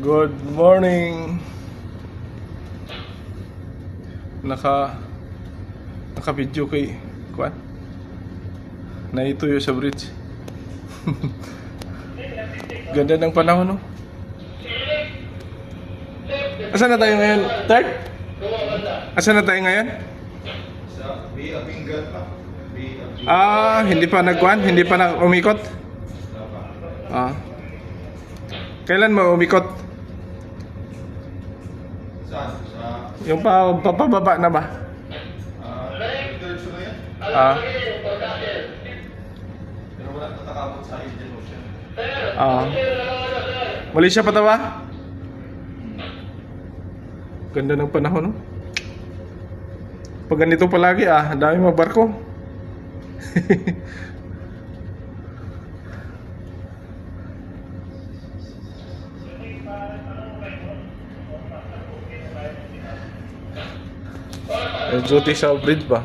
Good morning. Naka-video kay Kuan. Naituyo sa bridge. Ganda ng panahon, no? Asan na tayo ngayon? Third? Asan na tayo ngayon? Sa Bay of Bengal pa. Hindi pa nagkuan? Hindi pa na umikot? Kailan mo umikot? Saan? Sa Yung papababa na ba? diretso na yan. Pero wala natakabot sa Indian Ocean. Mali siya patawa? Ganda ng panahon, no? Pag ganito palagi, ang dami mga barko. Duty sa bridge ba?